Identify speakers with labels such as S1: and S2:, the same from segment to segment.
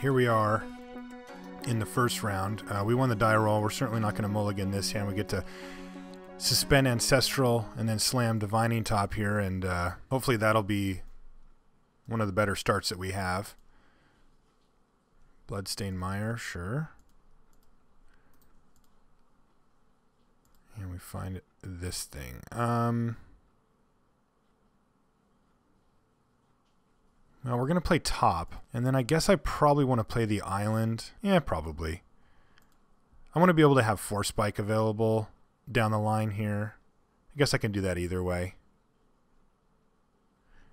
S1: here we are in the first round. We won the die roll. We're certainly not going to mulligan this hand. We get to suspend Ancestral and then slam Divining Top here, and hopefully that'll be one of the better starts that we have. Bloodstained Mire, sure. And we find this thing. Well, we're going to play top, and then I guess I probably want to play the island. Yeah, probably. I want to be able to have Force Spike available down the line here. I guess I can do that either way.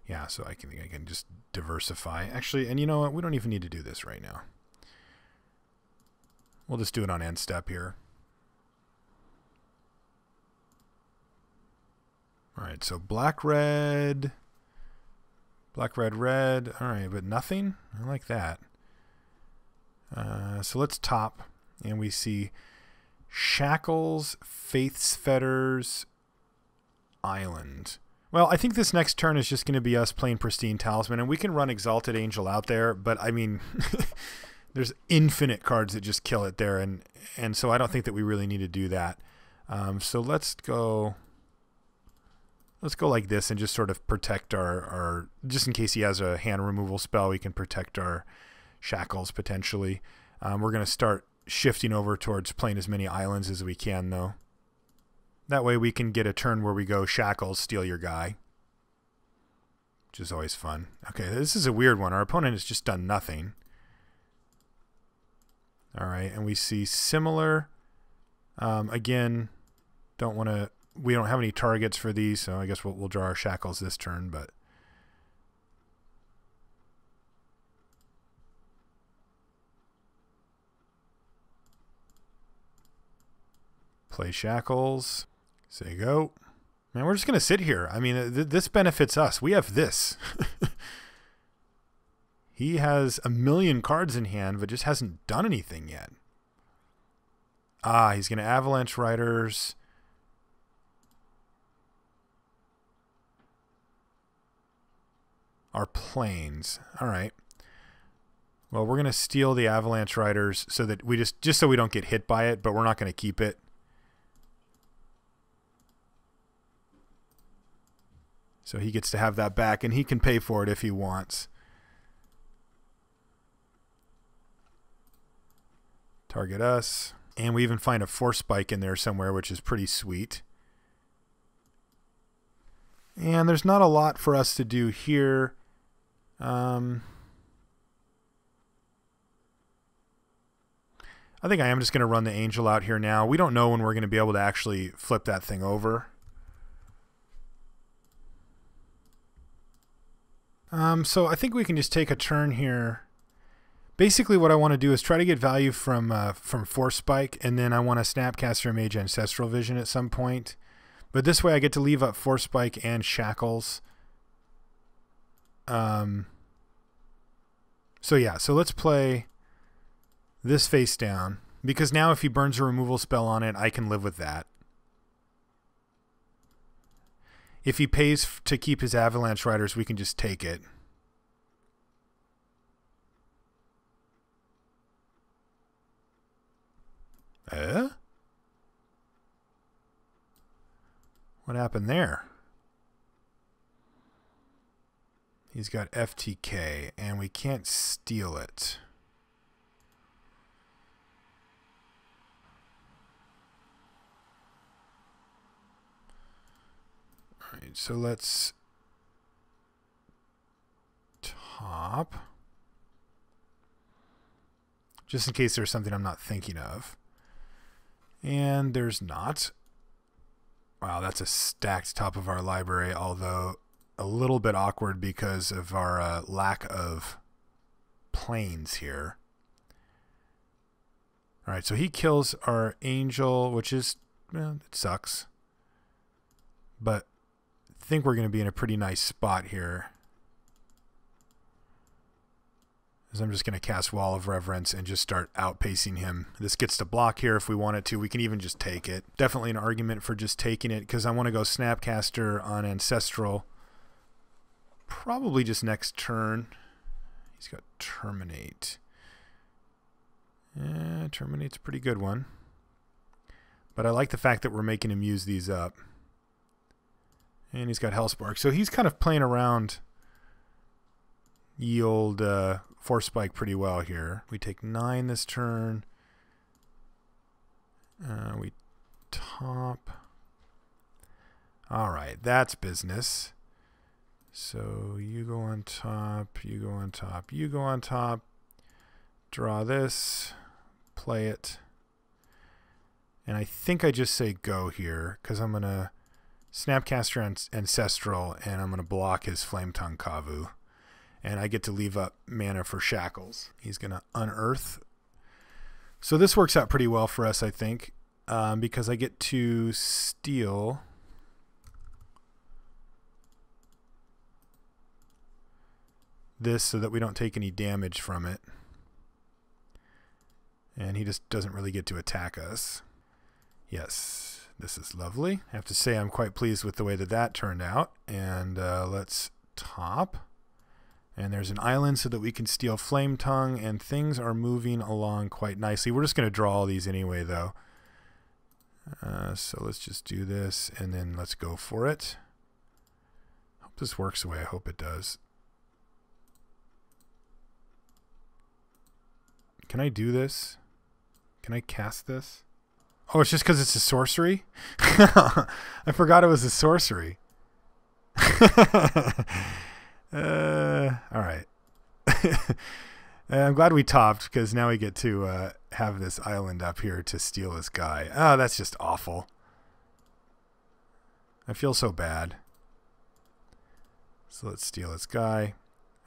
S1: Yeah, so I can just diversify. Actually, and you know what? We don't even need to do this right now. We'll just do it on end step here. All right, so black, red, red. All right, but nothing. I like that. So let's top, and we see Shackles, Faith's Fetters, Island. Well, I think this next turn is just going to be us playing Pristine Talisman, and we can run Exalted Angel out there, but I mean, there's infinite cards that just kill it there, and so I don't think that we really need to do that. So let's go like this and just sort of protect our just in case he has a hand removal spell, we can protect our Shackles potentially. We're going to start shifting over towards playing as many islands as we can, though. That way we can get a turn where we go Shackles, steal your guy, which is always fun. Okay, this is a weird one. Our opponent has just done nothing. All right, and we see similar. Again, we don't have any targets for these, so I guess we'll draw our Shackles this turn, but play Shackles. Say go. Man, we're just going to sit here. I mean, this benefits us. We have this. He has a million cards in hand, but just hasn't done anything yet. He's going to Avalanche Riders. Our planes. All right. Well, we're going to steal the Avalanche Riders so that we just so we don't get hit by it, but we're not going to keep it. So he gets to have that back, and he can pay for it if he wants. Target us. And we even find a Force Spike in there somewhere, which is pretty sweet. And there's not a lot for us to do here. I think I am just going to run the Angel out here now. We don't know when we're going to be able to actually flip that thing over. So I think we can just take a turn here. Basically what I want to do is try to get value from Force Spike, and then I want to Snapcaster Mage Ancestral Vision at some point. But this way I get to leave up Force Spike and Shackles. So yeah, so let's play this face down, because now if he burns a removal spell on it, I can live with that. If he pays to keep his Avalanche Riders, we can just take it. What happened there? He's got FTK, and we can't steal it. All right, so let's top. Just in case there's something I'm not thinking of. And there's not. Wow, that's a stacked top of our library, although a little bit awkward because of our lack of planes here. All right, so he kills our Angel, which is, well, it sucks. But I think we're going to be in a pretty nice spot here. As I'm just going to cast Wall of Reverence and just start outpacing him. This gets to block here if we want it to. We can even just take it. Definitely an argument for just taking it, because I want to go Snapcaster on Ancestral. Probably just next turn. He's got Terminate. Terminate's a pretty good one. But I like the fact that we're making him use these up. And he's got Hellspark. So he's kind of playing around ye old Force Spike pretty well here. We take 9 this turn. We top. Alright, that's business. So you go on top, you go on top, you go on top. Draw this. Play it. And I think I just say go here, because I'm going to Snapcaster Ancestral, and I'm going to block his Flame Tongue Kavu. And I get to leave up mana for Shackles. He's going to unearth. So this works out pretty well for us, I think, because I get to steal this so that we don't take any damage from it. And he just doesn't really get to attack us. Yes, this is lovely. I have to say I'm quite pleased with the way that that turned out. And let's top. And there's an island so that we can steal Flame Tongue. And things are moving along quite nicely. We're just going to draw all these anyway, though. So let's just do this. And then let's go for it. Hope this works the way I hope it does. Can I do this? Can I cast this? Oh, it's just because it's a sorcery? I forgot it was a sorcery. Alright. I'm glad we topped, because now we get to have this island up here to steal this guy. Oh, that's just awful. I feel so bad. So let's steal this guy.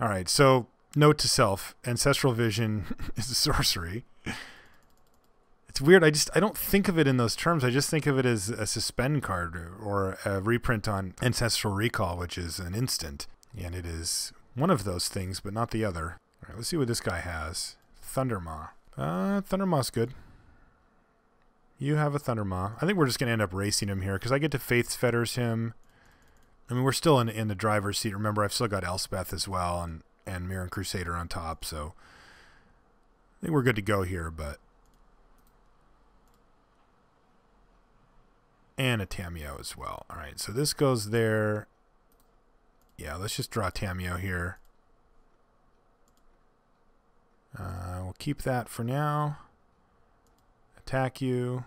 S1: Alright, so note to self, Ancestral Vision is a sorcery. It's weird, I don't think of it in those terms. I just think of it as a suspend card or a reprint on Ancestral Recall, which is an instant. And it is one of those things, but not the other. All right, let's see what this guy has. Thundermaw. Thundermaw's good. You have a Thundermaw. I think we're just going to end up racing him here, because I get to Faith's Fetters him. I mean, we're still in the driver's seat. Remember, I've still got Elspeth as well, and Mirran Crusader on top, so I think we're good to go here, but... And a Tamiyo as well. All right, so this goes there. Yeah, let's just draw Tamiyo here. We'll keep that for now. Attack you.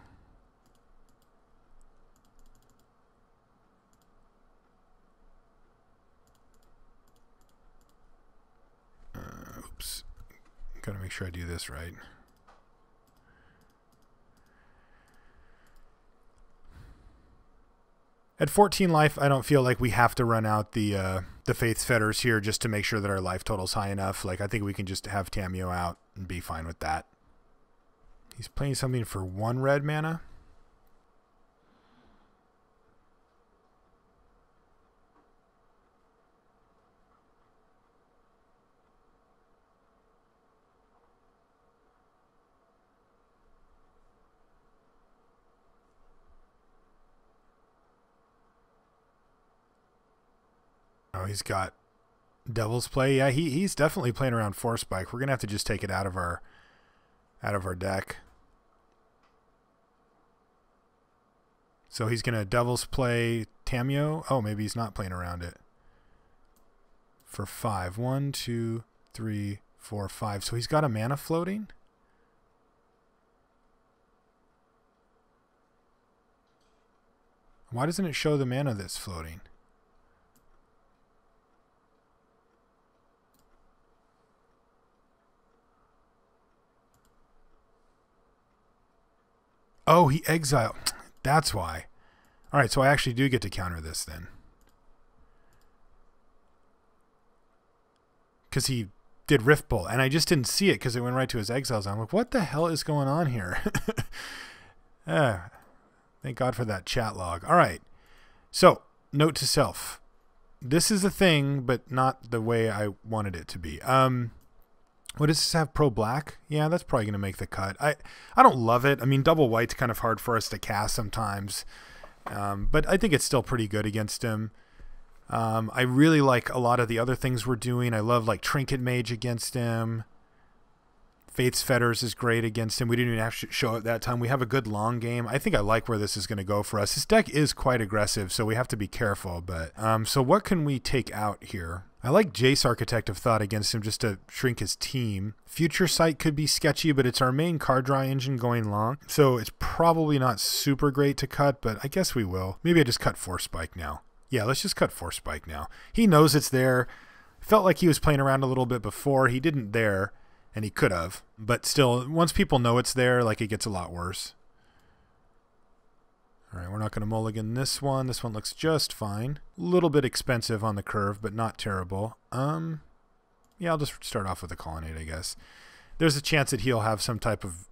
S1: Oops. Gotta make sure I do this right. At 14 life, I don't feel like we have to run out the Faith's Fetters here just to make sure that our life total's high enough. Like, I think we can just have Tamiyo out and be fine with that. He's playing something for 1 red mana. Oh, he's got Devil's Play. Yeah, he's definitely playing around Force Spike. We're gonna have to just take it out of our deck. So he's gonna Devil's Play Tamiyo. Oh, maybe he's not playing around it. For 5. 1, 2, 3, 4, 5. So he's got a mana floating. Why doesn't it show the mana that's floating? Oh, he exiled. That's why. All right, so I actually do get to counter this then. Because he did Rift Bolt, and I just didn't see it because it went right to his exiles. I'm like, what the hell is going on here? Thank God for that chat log. All right. So, note to self. This is a thing, but not the way I wanted it to be. What does this have? Pro Black? Yeah, that's probably going to make the cut. I don't love it. I mean, double white's kind of hard for us to cast sometimes. But I think it's still pretty good against him. I really like a lot of the other things we're doing. I love like Trinket Mage against him. Faith's Fetters is great against him. We didn't even have to show it that time. We have a good long game. I think I like where this is going to go for us. His deck is quite aggressive, so we have to be careful. But so what can we take out here? I like Jace, Architect of Thought, against him just to shrink his team. Future Sight could be sketchy, but it's our main card draw engine going long. So it's probably not super great to cut, but I guess we will. Maybe I just cut Force Spike now. Yeah, let's just cut Force Spike now. He knows it's there. Felt like he was playing around a little bit before. He didn't there. And he could have, but still, once people know it's there, like, it gets a lot worse. All right, we're not going to mulligan this one. This one looks just fine. A little bit expensive on the curve, but not terrible. Yeah, I'll just start off with a Colonnade, I guess. There's a chance that he'll have some type of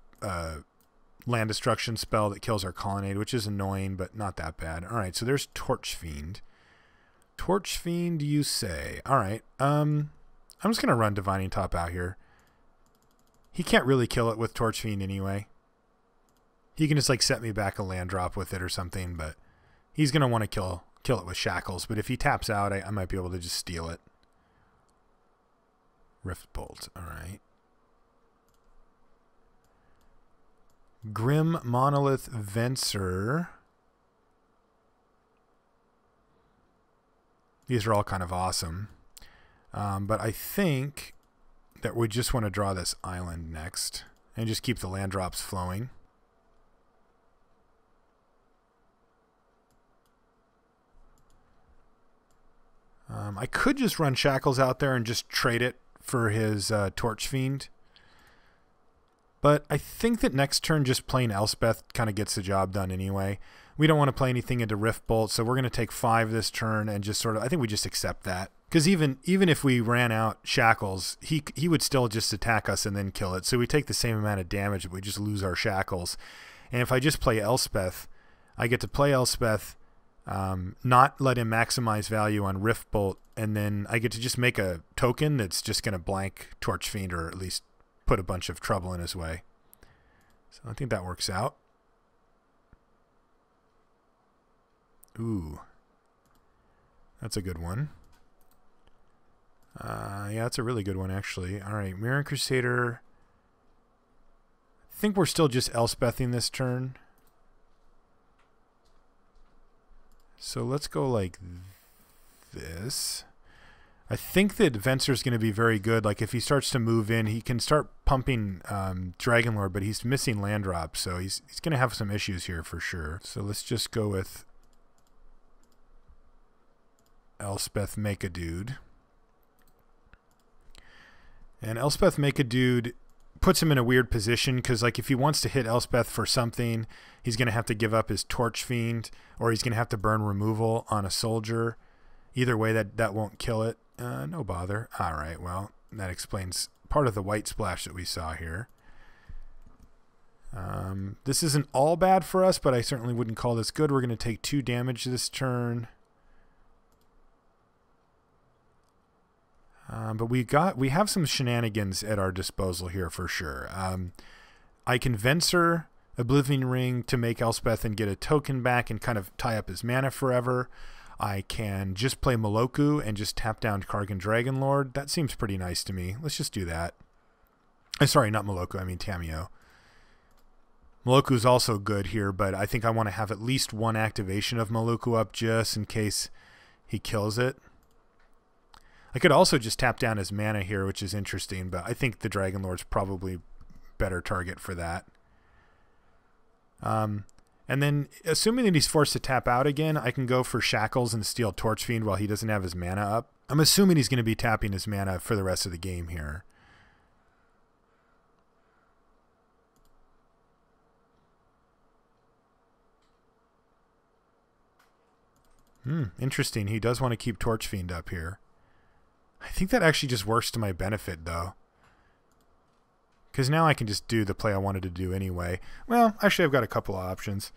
S1: land destruction spell that kills our Colonnade, which is annoying, but not that bad. All right, so there's Torch Fiend. Torch Fiend, you say? All right, I'm just going to run Divining Top out here. He can't really kill it with Torch Fiend anyway. He can just like set me back a land drop with it or something, but he's going to want to kill it with Shackles. But if he taps out, I might be able to just steal it. Rift Bolt. All right. Grim Monolith Venser. These are all kind of awesome. But I think that we just want to draw this island next and just keep the land drops flowing. I could just run Shackles out there and just trade it for his Torch Fiend. But I think that next turn just playing Elspeth kind of gets the job done anyway. We don't want to play anything into Rift Bolt, so we're going to take 5 this turn and just sort of, I think we just accept that. Because even if we ran out Shackles, he would still just attack us and then kill it. So we take the same amount of damage, but we just lose our Shackles. And if I just play Elspeth, I get to play Elspeth, not let him maximize value on Rift Bolt, and then I get to just make a token that's just going to blank Torch Fiend, or at least put a bunch of trouble in his way. So I think that works out. Ooh. That's a good one. Yeah, that's a really good one, actually. All right, Mirran Crusader. I think we're still just Elspething this turn. So let's go like this. I think that Venser's going to be very good. Like, if he starts to move in, he can start pumping Dragonlord, but he's missing land drops, so he's going to have some issues here for sure. So let's just go with Elspeth Make a Dude. And Elspeth Make a Dude puts him in a weird position, because like if he wants to hit Elspeth for something, he's going to have to give up his Torch Fiend, or he's going to have to burn removal on a soldier. Either way, that won't kill it. No bother. All right, well, that explains part of the white splash that we saw here. This isn't all bad for us, but I certainly wouldn't call this good. We're going to take 2 damage this turn. But we have some shenanigans at our disposal here for sure. I can Venser Oblivion Ring to make Elspeth and get a token back and kind of tie up his mana forever. I can just play Meloku and just tap down Kargan Dragonlord. That seems pretty nice to me. Let's just do that. Sorry, not Meloku, I mean Tamiyo. Meloku's also good here, but I think I want to have at least 1 activation of Meloku up just in case he kills it. I could also just tap down his mana here, which is interesting, but I think the Dragonlord's probably better target for that. And then, assuming that he's forced to tap out again, I can go for Shackles and steal Torch Fiend while he doesn't have his mana up. I'm assuming he's going to be tapping his mana for the rest of the game here. Interesting. He does want to keep Torch Fiend up here. I think that actually just works to my benefit, though. Because now I can just do the play I wanted to do anyway. Well, actually, I've got a couple of options.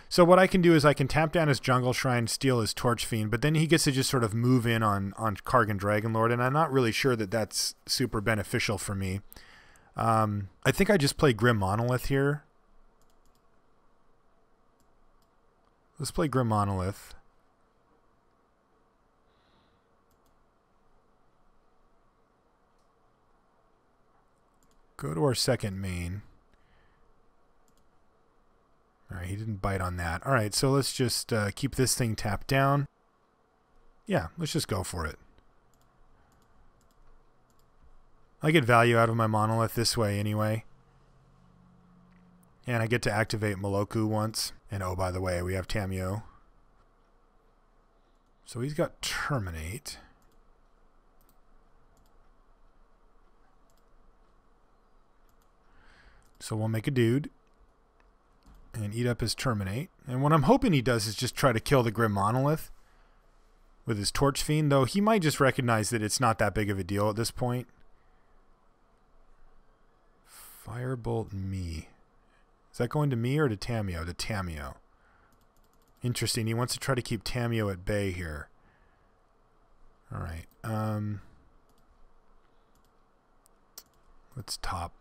S1: So what I can do is I can tap down his Jungle Shrine, steal his Torch Fiend, but then he gets to just sort of move in on Kargan Dragonlord, and I'm not really sure that that's super beneficial for me. I think I just play Grim Monolith here. Let's play Grim Monolith. go to our second main. Alright, he didn't bite on that. Alright, so let's just keep this thing tapped down. Yeah, let's just go for it. I get value out of my monolith this way anyway. And I get to activate Meloku once. And oh, by the way, we have Tamiyo. So he's got Terminate. So we'll make a dude and eat up his Terminate. And what I'm hoping he does is just try to kill the Grim Monolith with his Torch Fiend, though he might just recognize that it's not that big of a deal at this point. Firebolt me. Is that going to me or to Tamiyo? To Tamiyo. Interesting. He wants to try to keep Tamiyo at bay here. Alright. Let's top.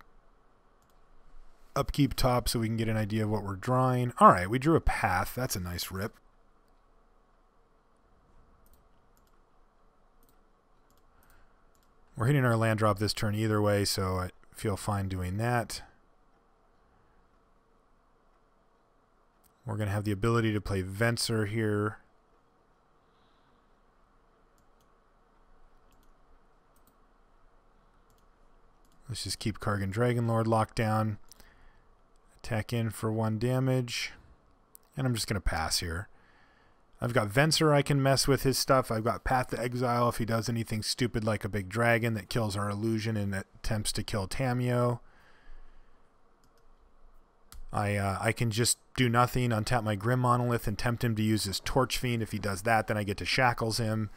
S1: Upkeep top so we can get an idea of what we're drawing. Alright, we drew a path. That's a nice rip. We're hitting our land drop this turn either way, so I feel fine doing that. We're going to have the ability to play Venser here. Let's just keep Kargan Dragonlord locked down. Attack in for 1 damage. And I'm just going to pass here. I've got Venser I can mess with his stuff. I've got Path to Exile if he does anything stupid like a big dragon that kills our illusion and attempts to kill Tamiyo. I can just do nothing, untap my Grim Monolith and tempt him to use his Torch Fiend. If he does that, then I get to Shackles him.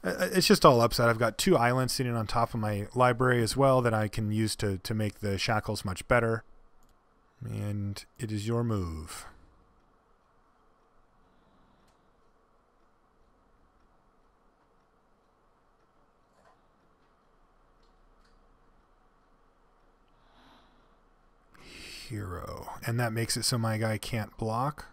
S1: It's just all upside. I've got 2 islands sitting on top of my library as well that I can use to make the Shackles much better. And it is your move. Hero. And that makes it so my guy can't block.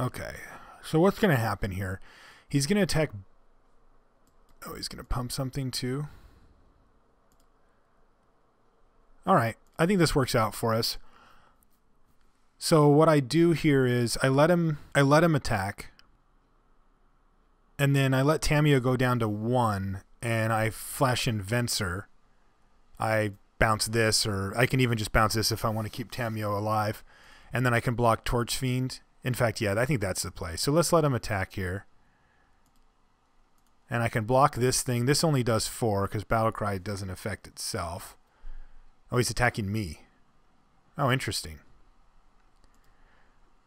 S1: Okay. So what's going to happen here? He's going to attack... Oh, he's going to pump something too. Alright. I think this works out for us. So what I do here is I let him attack. And then I let Tamiyo go down to 1 and I flash in Venser. I bounce this, or I can even just bounce this if I want to keep Tamiyo alive. And then I can block Torch Fiend. In fact, yeah, I think that's the play. So let's let him attack here. And I can block this thing. This only does 4 because Battlecry doesn't affect itself. Oh, he's attacking me. Oh, interesting.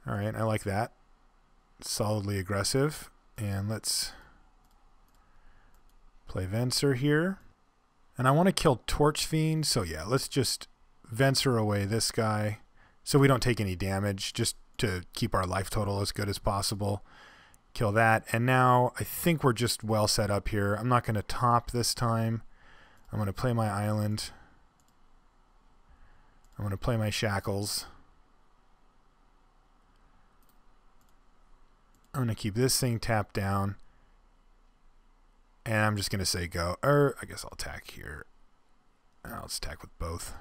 S1: Alright, I like that. Solidly aggressive. And let's play Venser here. And I want to kill Torch Fiend, so yeah, let's just Venser away this guy so we don't take any damage, just to keep our life total as good as possible. Kill that, and now I think we're just well set up here. I'm not going to top this time. I'm going to play my island. I'm going to play my Shackles. I'm going to keep this thing tapped down. And I'm just going to say go. Or I guess I'll attack here. Let's attack with both.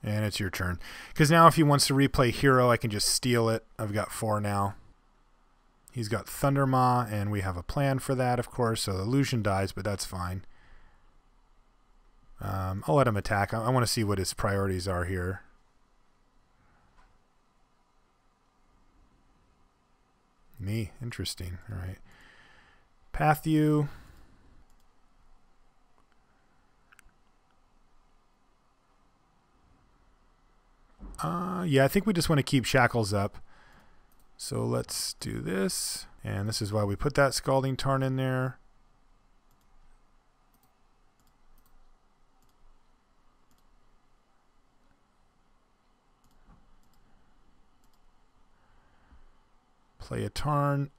S1: And it's your turn. Because now if he wants to replay Hero, I can just steal it. I've got 4 now. He's got Thundermaw, and we have a plan for that, of course. So the illusion dies, but that's fine. I'll let him attack. I want to see what his priorities are here. Me. Interesting. All right. Path you. Yeah, I think we just want to keep Shackles up. So let's do this. And this is why we put that Scalding Tarn in there. Play a Tarn.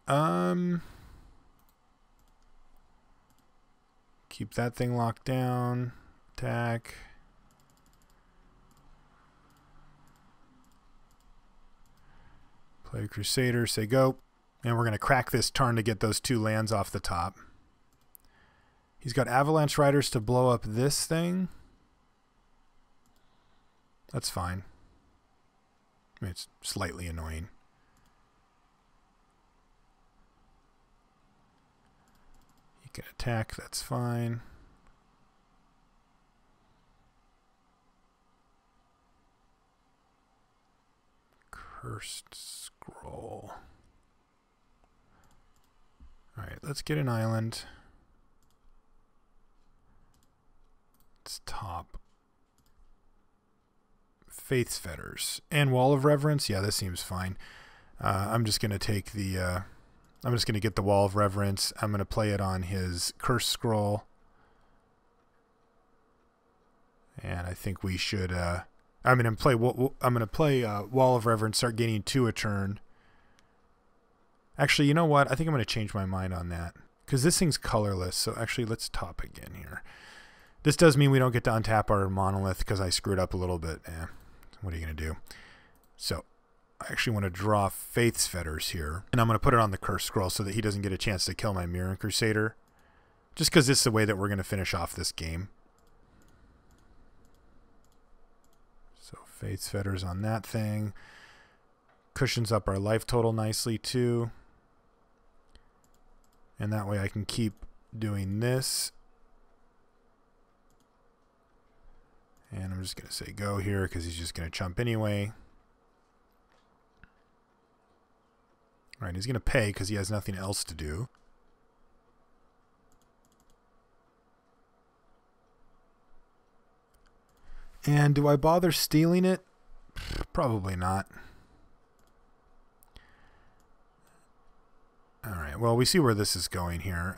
S1: Keep that thing locked down. Attack. Play Crusader, say go. And we're going to crack this Tarn to get those 2 lands off the top. He's got Avalanche Riders to blow up this thing. That's fine. I mean, it's slightly annoying. He can attack, that's fine. Cursed Scroll. Alright, let's get an island. Let's top. Faith's Fetters. And Wall of Reverence. Yeah, this seems fine. I'm just going to take the... I'm just going to get the Wall of Reverence. I'm going to play it on his Cursed Scroll. And I think we should... I'm going to play Wall of Reverence, start gaining 2 a turn. Actually, you know what? I think I'm going to change my mind on that. Because this thing's colorless. So actually, let's top again here. This does mean we don't get to untap our Monolith because I screwed up a little bit. What are you going to do? So I actually want to draw Faith's Fetters here. And I'm going to put it on the Cursed Scroll so that he doesn't get a chance to kill my Mirran Crusader. Just because this is the way that we're going to finish off this game. So Faith's Fetters on that thing. Cushions up our life total nicely too. And that way I can keep doing this. And I'm just going to say go here because he's just going to chump anyway. All right, he's going to pay because he has nothing else to do. And do I bother stealing it? Probably not. All right, well, we see where this is going here.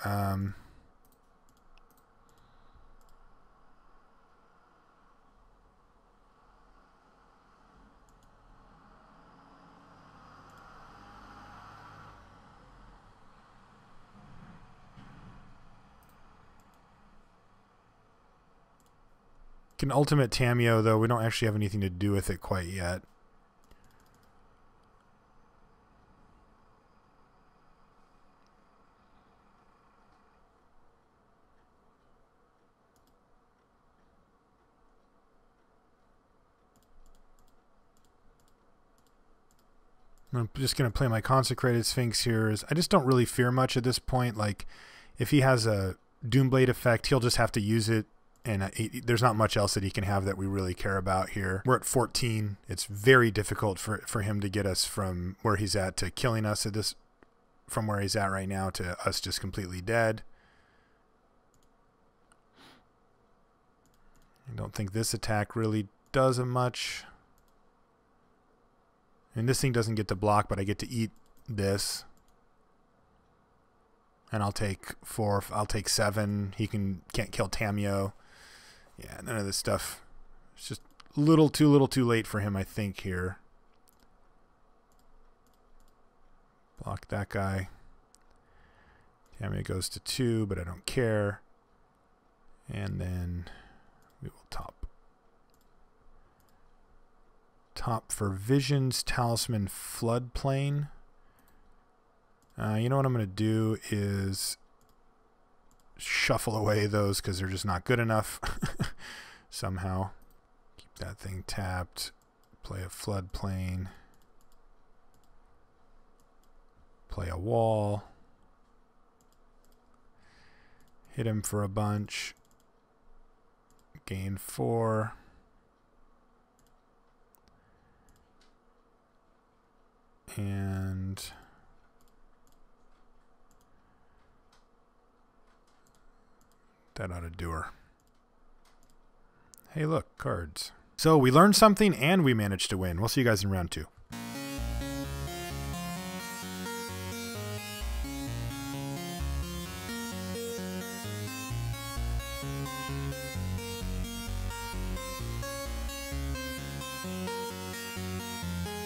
S1: Can ultimate Tamiyo, though. We don't actually have anything to do with it quite yet. I'm just going to play my Consecrated Sphinx here. I just don't really fear much at this point. Like, if he has a Doomblade effect, he'll just have to use it. And there's not much else that he can have that we really care about here. We're at 14. It's very difficult for him to get us from where he's at to killing us at this, from where he's at right now to us just completely dead. I don't think this attack really does much. And this thing doesn't get to block, but I get to eat this. And I'll take 4. I'll take 7. He can't kill Tamiyo. Yeah, none of this stuff. It's just a little too late for him, I think, here. Block that guy. Tamiyo goes to 2, but I don't care. And then we will top. Top for Vision's Talisman Floodplain. You know what I'm going to do is shuffle away those because they're just not good enough somehow. Keep that thing tapped. Play a Floodplain. Play a wall. Hit him for a bunch. Gain 4. And that ought to do her. Hey, look, cards. So we learned something and we managed to win. We'll see you guys in round 2.